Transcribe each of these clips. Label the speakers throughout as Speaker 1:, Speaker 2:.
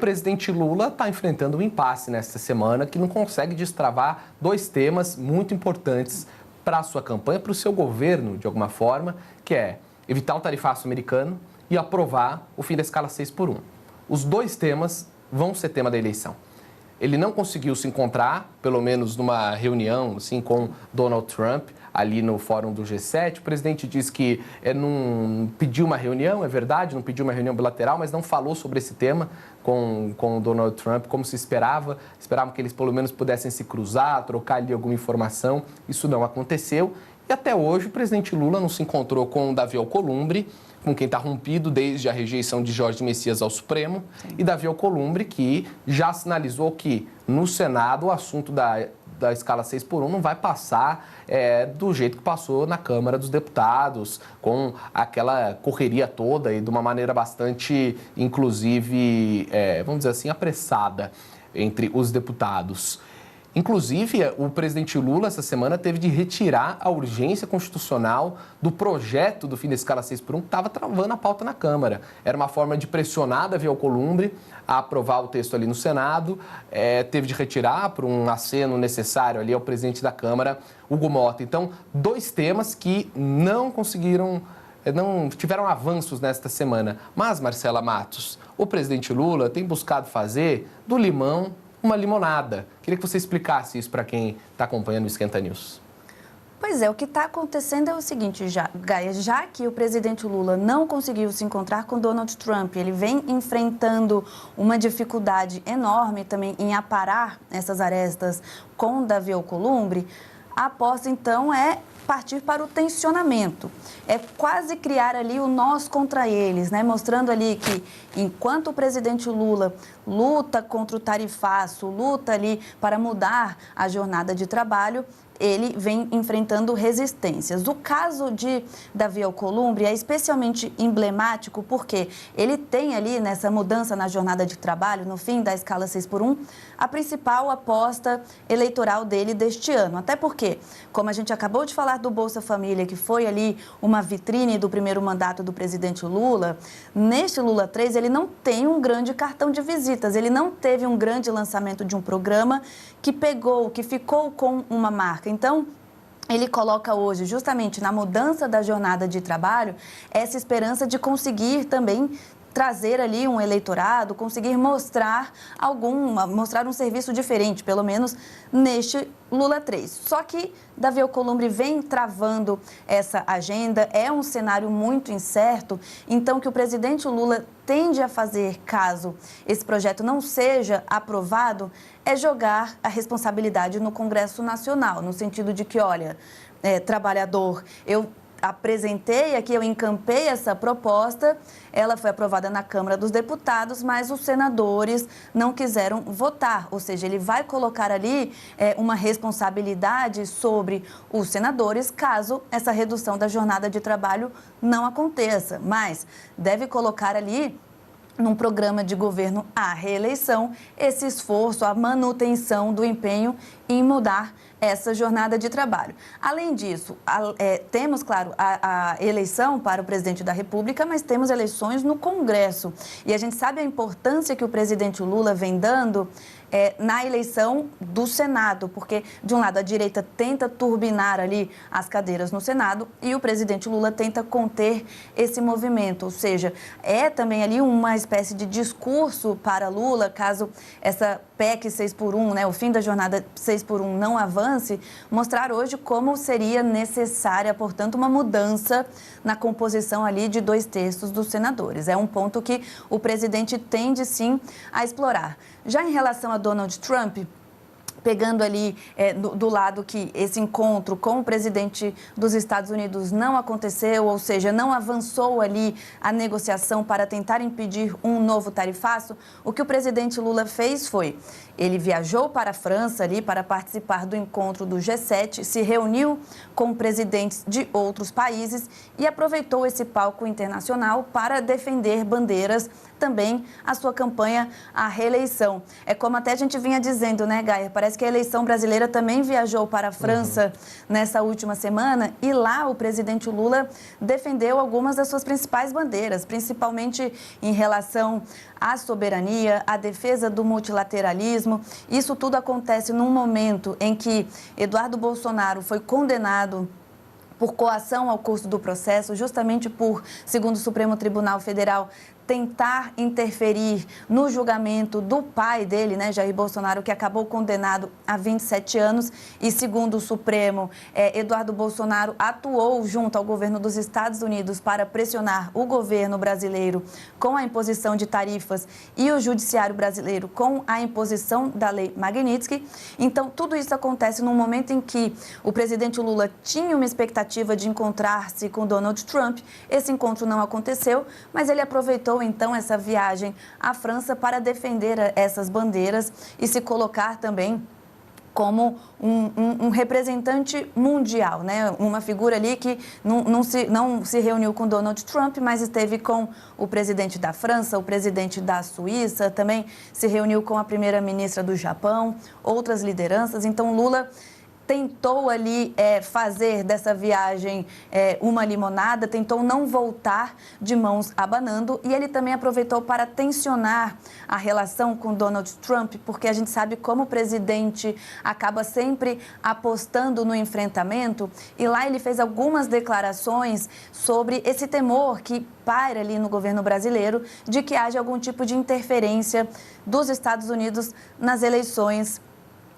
Speaker 1: presidente Lula está enfrentando um impasse nesta semana que não consegue destravar dois temas muito importantes para a sua campanha, para o seu governo, de alguma forma, que é evitar o tarifaço americano e aprovar o fim da escala 6x1. Os dois temas vão ser tema da eleição. Ele não conseguiu se encontrar, pelo menos numa reunião assim, com Donald Trump, ali no fórum do G7. O presidente disse que não pediu uma reunião, é verdade, não pediu uma reunião bilateral, mas não falou sobre esse tema com o Donald Trump, como se esperava. Esperavam que eles pelo menos pudessem se cruzar, trocar ali alguma informação. Isso não aconteceu. E até hoje o presidente Lula não se encontrou com o Davi Alcolumbre, com quem está rompido desde a rejeição de Jorge Messias ao Supremo. Sim. E Davi Alcolumbre, que já sinalizou que no Senado o assunto da escala 6x1 não vai passar do jeito que passou na Câmara dos Deputados, com aquela correria toda e de uma maneira bastante, inclusive, vamos dizer assim, apressada entre os deputados. Inclusive, o presidente Lula, essa semana, teve de retirar a urgência constitucional do projeto do fim da escala 6x1, que estava travando a pauta na Câmara. Era uma forma de pressionar Davi Alcolumbre a aprovar o texto ali no Senado. Teve de retirar por um aceno necessário ali ao presidente da Câmara, Hugo Mota. Então, dois temas que não tiveram avanços nesta semana. Mas, Marcela Matos, o presidente Lula tem buscado fazer do limão uma limonada. Queria que você explicasse isso para quem está acompanhando o Esquenta News.
Speaker 2: Pois é, o que está acontecendo é o seguinte, Gaia, já que o presidente Lula não conseguiu se encontrar com Donald Trump, ele vem enfrentando uma dificuldade enorme também em aparar essas arestas com Davi Alcolumbre, a aposta então é partir para o tensionamento, é quase criar ali o nós contra eles, né? Mostrando ali que enquanto o presidente Lula luta contra o tarifaço, luta ali para mudar a jornada de trabalho, ele vem enfrentando resistências. O caso de Davi Alcolumbre é especialmente emblemático porque ele tem ali nessa mudança na jornada de trabalho, no fim da escala 6x1, a principal aposta eleitoral dele deste ano. Até porque, como a gente acabou de falar do Bolsa Família, que foi ali uma vitrine do primeiro mandato do presidente Lula, neste Lula 3 ele não tem um grande cartão de visitas, ele não teve um grande lançamento de um programa que ficou com uma marca. Então, ele coloca hoje, justamente na mudança da jornada de trabalho, essa esperança de conseguir também trazer ali um eleitorado, conseguir mostrar um serviço diferente, pelo menos neste Lula 3. Só que Davi Alcolumbre vem travando essa agenda, é um cenário muito incerto, então que o presidente Lula tende a fazer, caso esse projeto não seja aprovado, é jogar a responsabilidade no Congresso Nacional, no sentido de que, olha, trabalhador, eu apresentei aqui, eu encampei essa proposta, ela foi aprovada na Câmara dos Deputados, mas os senadores não quiseram votar, ou seja, ele vai colocar ali uma responsabilidade sobre os senadores caso essa redução da jornada de trabalho não aconteça, mas deve colocar ali num programa de governo à reeleição, esse esforço, a manutenção do empenho em mudar essa jornada de trabalho. Além disso, temos, claro, a eleição para o presidente da República, mas temos eleições no Congresso. E a gente sabe a importância que o presidente Lula vem dando na eleição do Senado, porque, de um lado, a direita tenta turbinar ali as cadeiras no Senado e o presidente Lula tenta conter esse movimento, ou seja, é também ali uma espécie de discurso para Lula, caso essa PEC 6x1, né, o fim da jornada 6x1 não avance, mostrar hoje como seria necessária, portanto, uma mudança na composição ali de 2/3 dos senadores. É um ponto que o presidente tende, sim, a explorar. Já em relação a Donald Trump, pegando ali do lado que esse encontro com o presidente dos Estados Unidos não aconteceu, ou seja, não avançou ali a negociação para tentar impedir um novo tarifaço, o que o presidente Lula fez foi, ele viajou para a França ali para participar do encontro do G7, se reuniu com presidentes de outros países e aproveitou esse palco internacional para defender bandeiras também a sua campanha à reeleição. É como até a gente vinha dizendo, né, Gaia? Parece que a eleição brasileira também viajou para a França nessa última semana e lá o presidente Lula defendeu algumas das suas principais bandeiras, principalmente em relação à soberania, à defesa do multilateralismo. Isso tudo acontece num momento em que Eduardo Bolsonaro foi condenado por coação ao curso do processo, justamente por, segundo o Supremo Tribunal Federal, tentar interferir no julgamento do pai dele, né, Jair Bolsonaro, que acabou condenado a 27 anos. E, segundo o Supremo, Eduardo Bolsonaro atuou junto ao governo dos Estados Unidos para pressionar o governo brasileiro com a imposição de tarifas e o judiciário brasileiro com a imposição da lei Magnitsky. Então, tudo isso acontece num momento em que o presidente Lula tinha uma expectativa de encontrar-se com Donald Trump. Esse encontro não aconteceu, mas ele aproveitou então essa viagem à França para defender essas bandeiras e se colocar também como um representante mundial, né? Uma figura ali que não se reuniu com Donald Trump, mas esteve com o presidente da França, o presidente da Suíça, também se reuniu com a primeira-ministra do Japão, outras lideranças. Então, Lula tentou ali fazer dessa viagem uma limonada, tentou não voltar de mãos abanando e ele também aproveitou para tensionar a relação com Donald Trump, porque a gente sabe como o presidente acaba sempre apostando no enfrentamento e lá ele fez algumas declarações sobre esse temor que paira ali no governo brasileiro de que haja algum tipo de interferência dos Estados Unidos nas eleições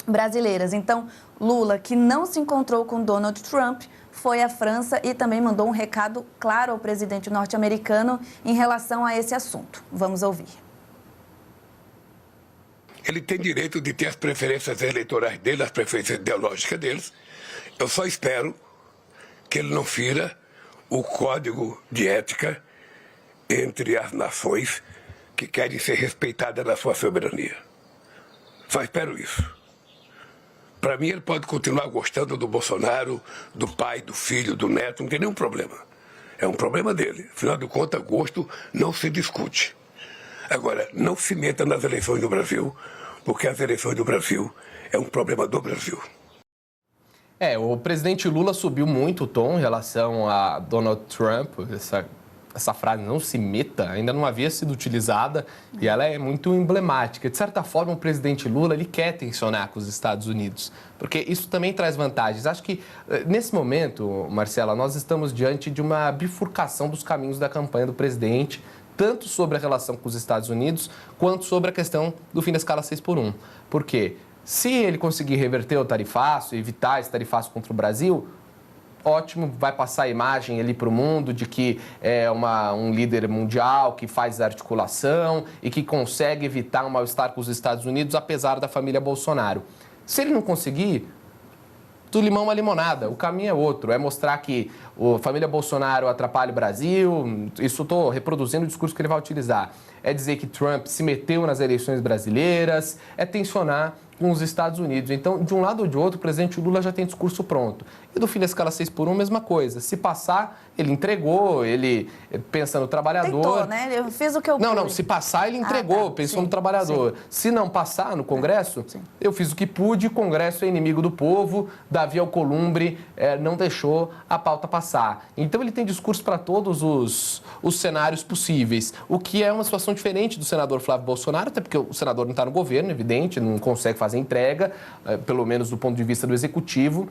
Speaker 2: brasileiras. Então, Lula, que não se encontrou com Donald Trump, foi à França e também mandou um recado claro ao presidente norte-americano em relação a esse assunto. Vamos ouvir.
Speaker 3: Ele tem direito de ter as preferências eleitorais dele, as preferências ideológicas deles. Eu só espero que ele não fira o código de ética entre as nações que querem ser respeitadas na sua soberania. Só espero isso. Para mim, ele pode continuar gostando do Bolsonaro, do pai, do filho, do neto, não tem nenhum problema. É um problema dele. Afinal de contas, gosto não se discute. Agora, não se meta nas eleições do Brasil, porque as eleições do Brasil é um problema do Brasil.
Speaker 1: O presidente Lula subiu muito o tom em relação a Donald Trump. Essa frase, não se meta, ainda não havia sido utilizada e ela é muito emblemática. De certa forma, o presidente Lula ele quer tensionar com os Estados Unidos, porque isso também traz vantagens. Acho que, nesse momento, Marcela, nós estamos diante de uma bifurcação dos caminhos da campanha do presidente, tanto sobre a relação com os Estados Unidos, quanto sobre a questão do fim da escala 6x1. Por quê? Se ele conseguir reverter o tarifaço, evitar esse tarifaço contra o Brasil, ótimo, vai passar a imagem ali para o mundo de que é um líder mundial que faz articulação e que consegue evitar um mal-estar com os Estados Unidos, apesar da família Bolsonaro. Se ele não conseguir, do limão uma limonada, o caminho é outro, é mostrar que a família Bolsonaro atrapalha o Brasil, isso estou reproduzindo o discurso que ele vai utilizar, é dizer que Trump se meteu nas eleições brasileiras, é tensionar com os Estados Unidos. Então, de um lado ou de outro, o presidente Lula já tem discurso pronto. E do fim da escala 6x1, mesma coisa. Se passar, ele entregou, ele pensa no trabalhador.
Speaker 2: Tentou, né? Eu fiz o que eu pude.
Speaker 1: Não, se passar, ele entregou, pensou no trabalhador. Sim. Se não passar no Congresso, eu fiz o que pude, o Congresso é inimigo do povo, Davi Alcolumbre não deixou a pauta passar. Então, ele tem discurso para todos os cenários possíveis, o que é uma situação diferente do senador Flávio Bolsonaro, até porque o senador não está no governo, evidente, não consegue fazer entrega, pelo menos do ponto de vista do executivo.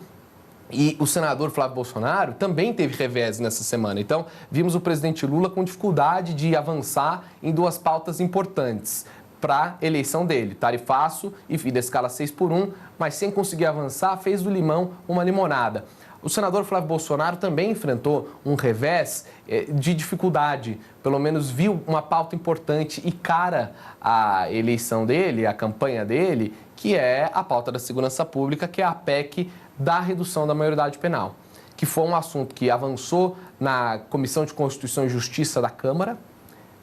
Speaker 1: E o senador Flávio Bolsonaro também teve revés nessa semana. Então, vimos o presidente Lula com dificuldade de avançar em duas pautas importantes para a eleição dele, tarifaço e fim da escala 6x1, mas sem conseguir avançar, fez do limão uma limonada. O senador Flávio Bolsonaro também enfrentou um revés de dificuldade, pelo menos viu uma pauta importante e cara à eleição dele, à campanha dele, que é a pauta da segurança pública, que é a PEC da redução da maioridade penal, que foi um assunto que avançou na Comissão de Constituição e Justiça da Câmara,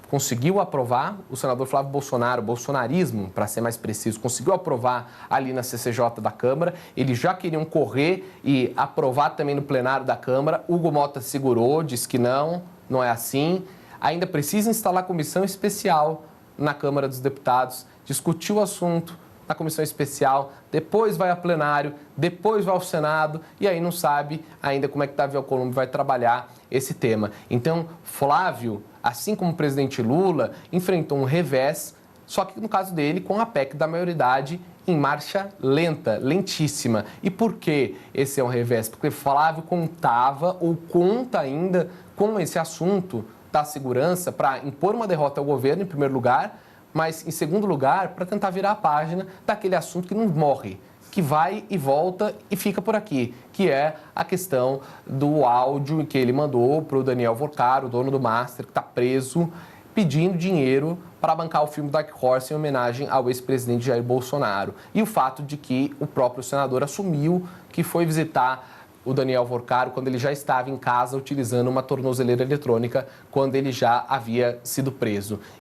Speaker 1: conseguiu aprovar, o senador Flávio Bolsonaro, bolsonarismo, para ser mais preciso, conseguiu aprovar ali na CCJ da Câmara. Eles já queriam correr e aprovar também no plenário da Câmara. Hugo Mota segurou, disse que não é assim. ainda precisa instalar comissão especial na Câmara dos Deputados, discutir o assunto na comissão especial, depois vai a plenário, depois vai ao Senado e aí não sabe ainda como é que Davi Alcolumbre vai trabalhar esse tema. Então, Flávio, assim como o presidente Lula, enfrentou um revés, só que no caso dele com a PEC da maioridade em marcha lenta, lentíssima. E por que esse é um revés? Porque Flávio contava ou conta ainda com esse assunto da segurança para impor uma derrota ao governo, em primeiro lugar, mas, em segundo lugar, para tentar virar a página daquele assunto que não morre, que vai e volta e fica por aqui, que é a questão do áudio que ele mandou para o Daniel Vorcaro, o dono do Master, que está preso, pedindo dinheiro para bancar o filme Dark Horse em homenagem ao ex-presidente Jair Bolsonaro. E o fato de que o próprio senador assumiu que foi visitar o Daniel Vorcaro quando ele já estava em casa utilizando uma tornozeleira eletrônica, quando ele já havia sido preso.